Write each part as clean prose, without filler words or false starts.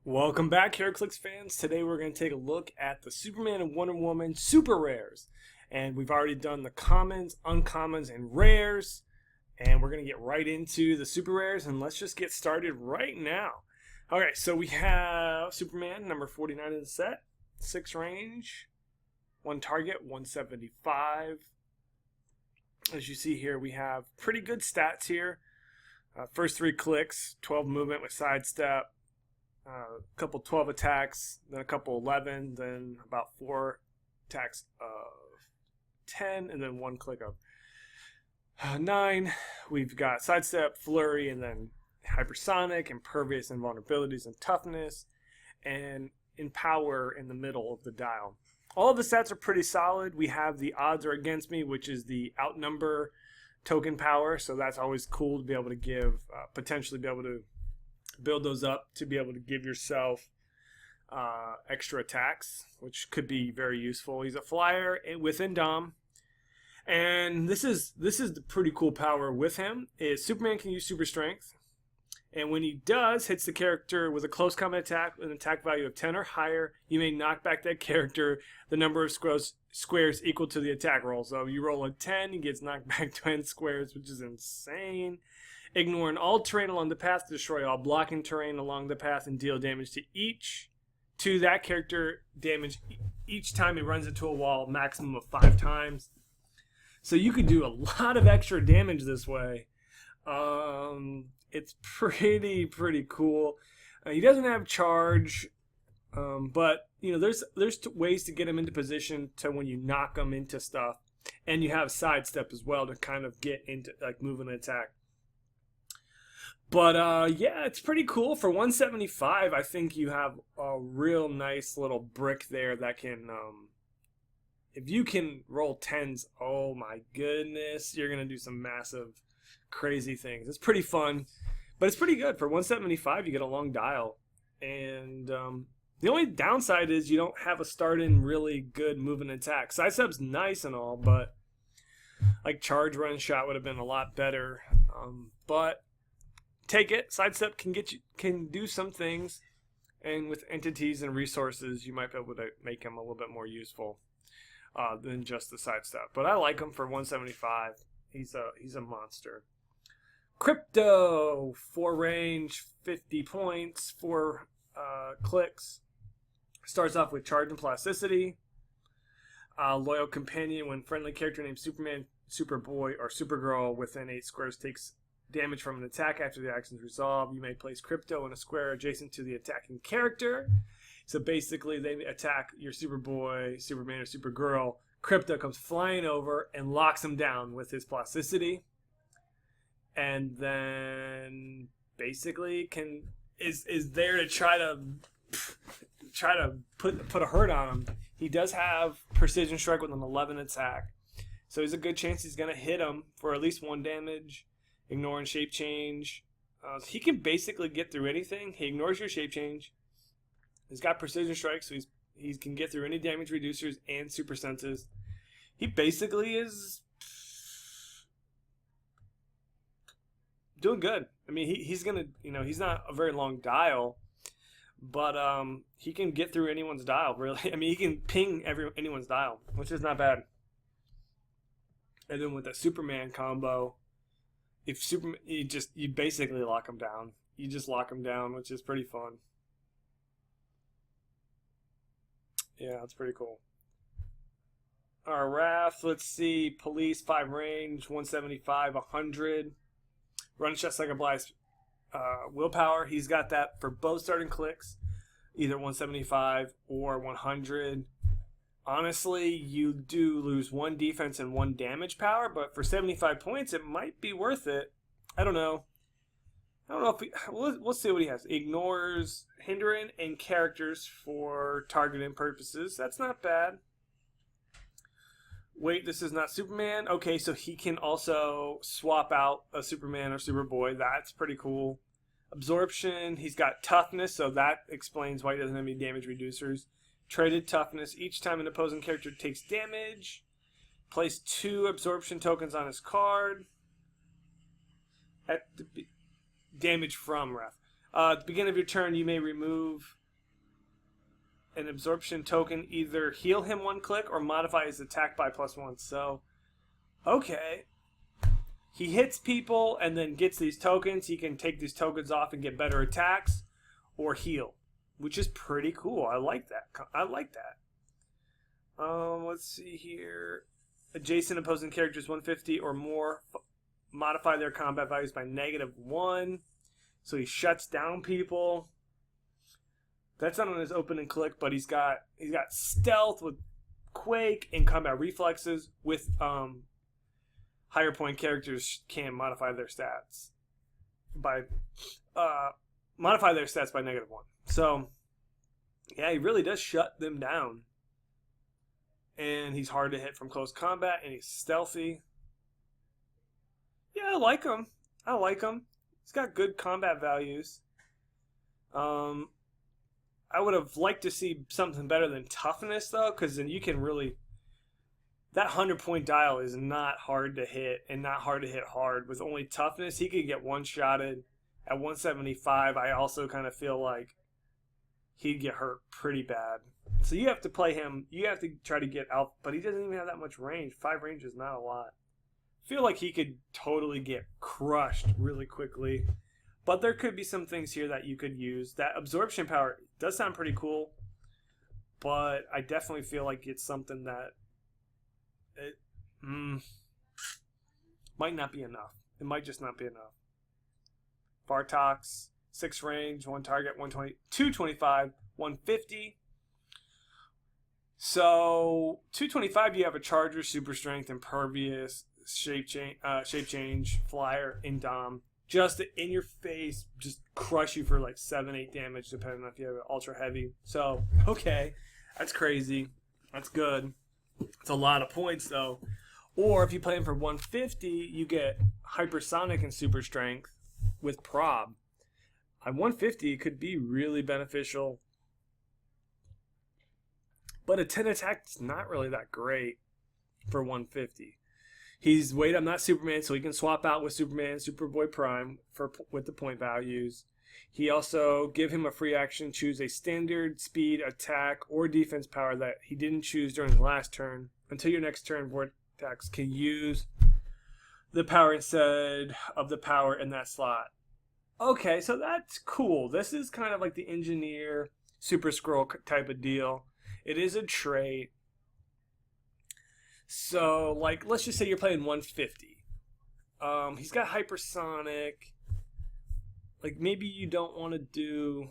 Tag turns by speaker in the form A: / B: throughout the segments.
A: Welcome back, Heroclix fans. Today we're going to take a look at the Superman and Wonder Woman super rares. And we've already done the commons, uncommons, and rares. And we're going to get right into the super rares, and let's just get started right now. Alright, so we have Superman, number 49 in the set. 6 range, 1 target, 175. As you see here, we have pretty good stats here. First 3 clicks, 12 movement with sidestep. A couple 12 attacks, then a couple 11, then about 4 attacks of 10, and then 1 click of 9. We've got sidestep, flurry, and then hypersonic, impervious, invulnerabilities, and toughness, and empower in the middle of the dial. All of the stats are pretty solid. We have the odds are against me, which is the outnumber token power, so that's always cool to be able to give, potentially be able to build those up to be able to give yourself extra attacks, which could be very useful. He's a flyer within Dom, and this is the pretty cool power with him. Is Superman can use super strength, and when he does, hits the character with a close combat attack with an attack value of 10 or higher, you may knock back that character the number of squares equal to the attack roll. So if you roll a 10, he gets knocked back 10 squares, which is insane. Ignoring all terrain along the path to destroy all blocking terrain along the path and deal damage to that character damage each time it runs into a wall, maximum of 5 times. So you could do a lot of extra damage this way. It's pretty cool. He doesn't have charge, but you know there's ways to get him into position to when you knock him into stuff, and you have sidestep as well to kind of get into like move and attack. But yeah, it's pretty cool. For 175, I think you have a real nice little brick there that can, if you can roll 10s, oh my goodness, you're going to do some massive, crazy things. It's pretty fun, but it's pretty good. For 175, you get a long dial. And the only downside is you don't have a start-in really good move and attack. Sidestep's nice and all, but like charge, run, shot would have been a lot better. But take it. Sidestep can do some things, and with entities and resources, you might be able to make him a little bit more useful than just the sidestep. But I like him for 175. He's a monster. Krypto, 4 range, 50 points, 4 clicks. Starts off with charge and plasticity. Loyal companion when friendly character named Superman, Superboy, or Supergirl within 8 squares takes damage from an attack after the action is resolved. You may place Krypto in a square adjacent to the attacking character. So basically, they attack your Superboy, Superman, or Supergirl. Krypto comes flying over and locks him down with his plasticity, and then basically is there to try to put a hurt on him. He does have precision strike with an 11 attack, so there's a good chance he's gonna hit him for at least 1 damage. Ignoring shape change. He can basically get through anything. He ignores your shape change. He's got precision strike, so he can get through any damage reducers and super senses. He basically is doing good. I mean, he's gonna, he's not a very long dial, but he can get through anyone's dial. Really, I mean, he can ping anyone's dial, which is not bad. And then with the Superman combo, if Superman, you basically lock him down. You just lock him down, which is pretty fun. Yeah, that's pretty cool. Our Wraft, let's see, police, 5 range, 175, 100. Run just like a blast. Willpower, he's got that for both starting clicks, either 175 or 100. Honestly, you do lose 1 defense and 1 damage power, but for 75 points, it might be worth it. I don't know. If we'll see what he has. Ignores hindering and characters for targeting purposes. That's not bad. Wait, this is not Superman? Okay, so he can also swap out a Superman or Superboy. That's pretty cool. Absorption, he's got toughness, so that explains why he doesn't have any damage reducers. Traded toughness. Each time an opposing character takes damage, place 2 absorption tokens on his card. At the damage from Wrath. At the beginning of your turn, you may remove an absorption token either heal him 1 click or modify his attack by +1. So, okay. He hits people and then gets these tokens. He can take these tokens off and get better attacks or heal, which is pretty cool. I like that. Let's see here. Adjacent opposing characters 150 or more modify their combat values by -1. So he shuts down people. That's not on his open and click, but he's got stealth with quake and combat reflexes with higher point characters can modify their stats by -1. So yeah, he really does shut them down. And he's hard to hit from close combat, and he's stealthy. Yeah, I like him. He's got good combat values. I would have liked to see something better than toughness, though, because then you can really... That 100-point dial is not hard to hit, and not hard to hit hard. With only toughness, he could get one-shotted at 175. I also kind of feel like he'd get hurt pretty bad. So you have to play him. You have to try to get out, but he doesn't even have that much range. 5 range is not a lot. I feel like he could totally get crushed really quickly. But there could be some things here that you could use. That absorption power does sound pretty cool, but I definitely feel like it's something that it might not be enough. It might just not be enough. Vartox, 6 range, 1 target, 120, 225, 150. So 225, you have a Charger, Super Strength, Impervious, Shape Change, Flyer, and Dom. Just in your face, just crush you for like 7-8 damage, depending on if you have an Ultra Heavy. So, okay, that's crazy. That's good. It's a lot of points, though. Or if you play him for 150, you get Hypersonic and Super Strength with Prob. At 150, it could be really beneficial. But a 10 attack is not really that great for 150. He's wait, I'm not Superman, so he can swap out with Superman, Superboy Prime with the point values. He also give him a free action, choose a standard speed, attack, or defense power that he didn't choose during the last turn. Until your next turn, Vortex can use the power instead of the power in that slot. Okay, so that's cool. This is kind of like the Engineer, Super Scroll type of deal. It is a trait. So, like, let's just say you're playing 150. He's got Hypersonic. Like, maybe you don't want to do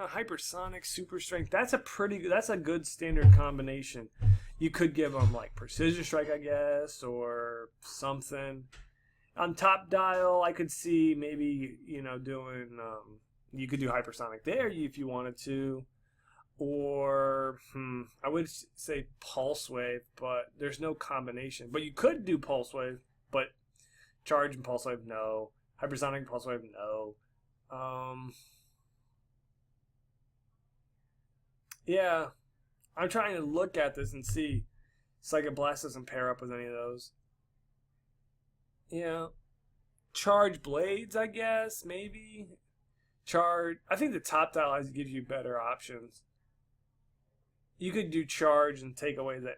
A: Hypersonic, Super Strength. That's a good standard combination. You could give him, like, Precision Strike, I guess, or something. On top dial, I could see maybe, doing, you could do Hypersonic there if you wanted to. Or, I would say Pulse Wave, but there's no combination. But you could do Pulse Wave, but Charge and Pulse Wave, no. Hypersonic and Pulse Wave, no. Yeah. I'm trying to look at this and see. Psychic Blast doesn't pair up with any of those. Yeah. Charge Blades, I guess, maybe. Charge. I think the top dial gives you better options. You could do Charge and take away the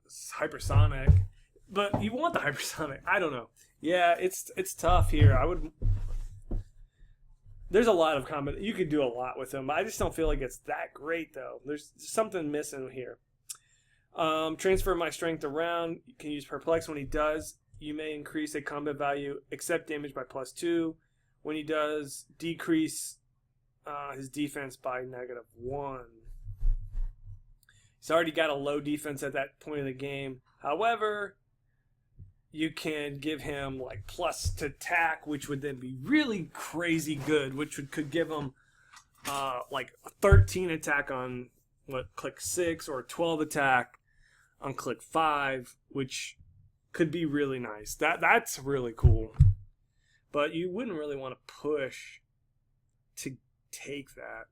A: Hypersonic, but you want the Hypersonic. I don't know. Yeah, it's tough here. There's a lot of combat. You could do a lot with him. I just don't feel like it's that great, though. There's something missing here. Transfer my strength around. You can use Perplex. When he does, you may increase a combat value, accept damage by +2. When he does, decrease his defense by -1. He's already got a low defense at that point of the game. However, you can give him like plus to attack, which would then be really crazy good, which could give him like a 13 attack on click 6 or 12 attack on click 5, which could be really nice. That's really cool. But you wouldn't really want to push to take that.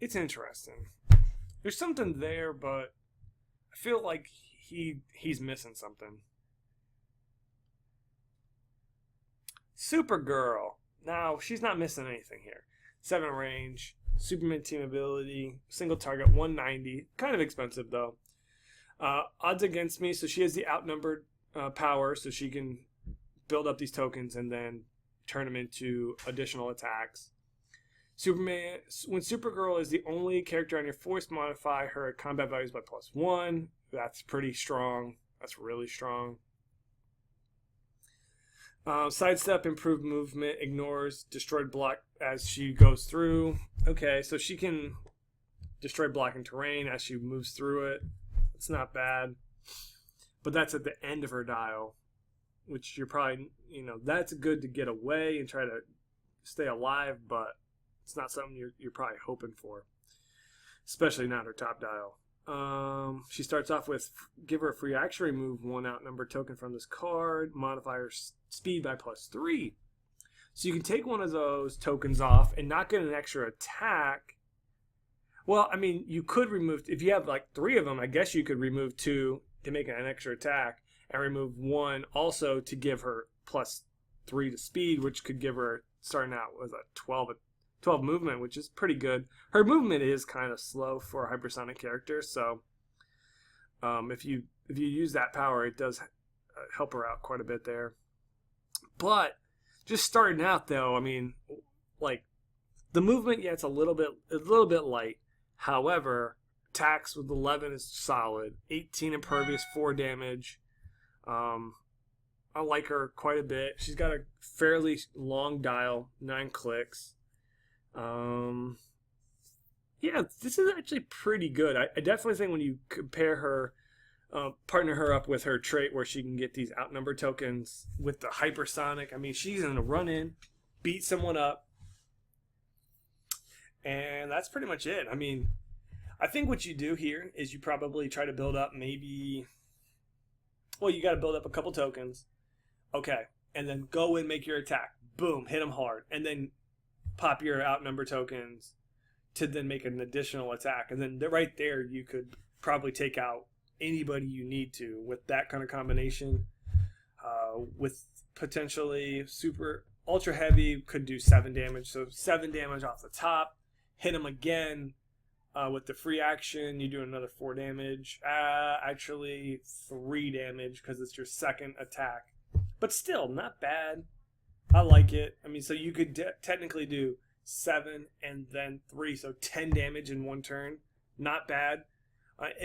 A: It's interesting. There's something there, but I feel like he's missing something. Supergirl. Now, she's not missing anything here. 7 range, Superman team ability, single target, 190. Kind of expensive though. Odds against me, so she has the outnumbered power, so she can build up these tokens and then turn them into additional attacks. Superman, when Supergirl is the only character on your force, modify her combat values by +1. That's pretty strong. That's really strong. Sidestep, improved movement, ignores destroyed block as she goes through. Okay, so she can destroy blocking terrain as she moves through it. It's not bad. But that's at the end of her dial, which you're probably, that's good to get away and try to stay alive, but it's not something you're probably hoping for, especially not her top dial. She starts off with give her a free action, remove one outnumbered token from this card, modify her speed by +3. So you can take one of those tokens off and not get an extra attack. Well, I mean, you could remove, if you have like 3 of them, I guess you could remove 2 to make an extra attack and remove 1 also to give her +3 to speed, which could give her, starting out with a 12 movement, which is pretty good. Her movement is kind of slow for a hypersonic character, so if you use that power, it does help her out quite a bit there. But just starting out though, I mean, like the movement, yeah, it's a little bit light. However, attacks with 11 is solid. 18 impervious, 4 damage. I like her quite a bit. She's got a fairly long dial, 9 clicks. Yeah, this is actually pretty good. I definitely think when you compare her, partner her up with her trait where she can get these outnumbered tokens with the hypersonic, I mean, she's going to run in, beat someone up, and that's pretty much it. I mean, I think what you do here is you probably try to build up you got to build up a couple tokens. Okay, and then go and make your attack. Boom, hit them hard. And then pop your outnumber tokens to then make an additional attack. And then right there, you could probably take out anybody you need to with that kind of combination. With potentially super ultra heavy, could do 7 damage. So 7 damage off the top. Hit them again with the free action. You do another 4 damage. Actually, 3 damage because it's your second attack. But still, not bad. I like it. I mean, so you could technically do 7 and then 3, so 10 damage in one turn. Not bad,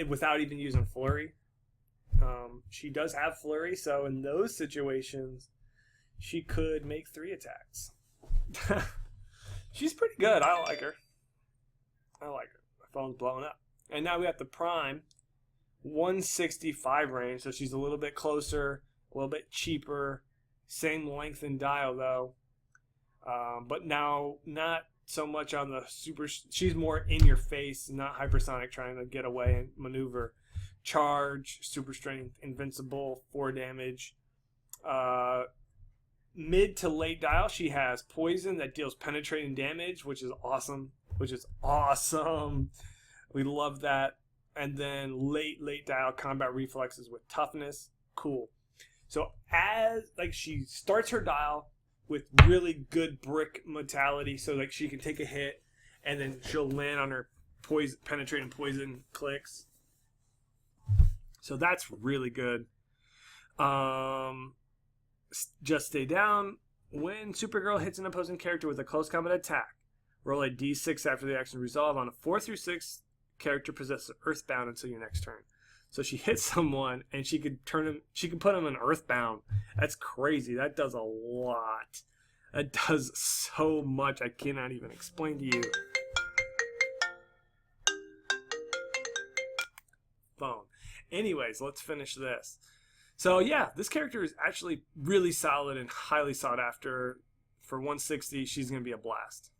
A: without even using flurry. She does have flurry, so in those situations, she could make 3 attacks. She's pretty good. I like her. My phone's blowing up. And now we have the Prime, 165 range, so she's a little bit closer, a little bit cheaper. Same length and dial though, but now not so much on the super. She's more in your face, not hypersonic, trying to get away and maneuver. Charge, super strength, invincible, 4 damage. Mid to late dial, she has poison that deals penetrating damage, which is awesome. We love that. And then late dial combat reflexes with toughness. Cool. So as she starts her dial with really good brick mentality, so she can take a hit and then she'll land on her penetrating poison clicks. So that's really good. Just stay down. When Supergirl hits an opposing character with a close combat attack, roll a d6 after the action resolve. On a 4 through 6, character possesses Earthbound until your next turn. So she hits someone and she could put him in Earthbound. That's crazy. That does a lot. That does so much I cannot even explain to you. Phone. Anyways, let's finish this. So yeah, this character is actually really solid and highly sought after. For 160, she's going to be a blast.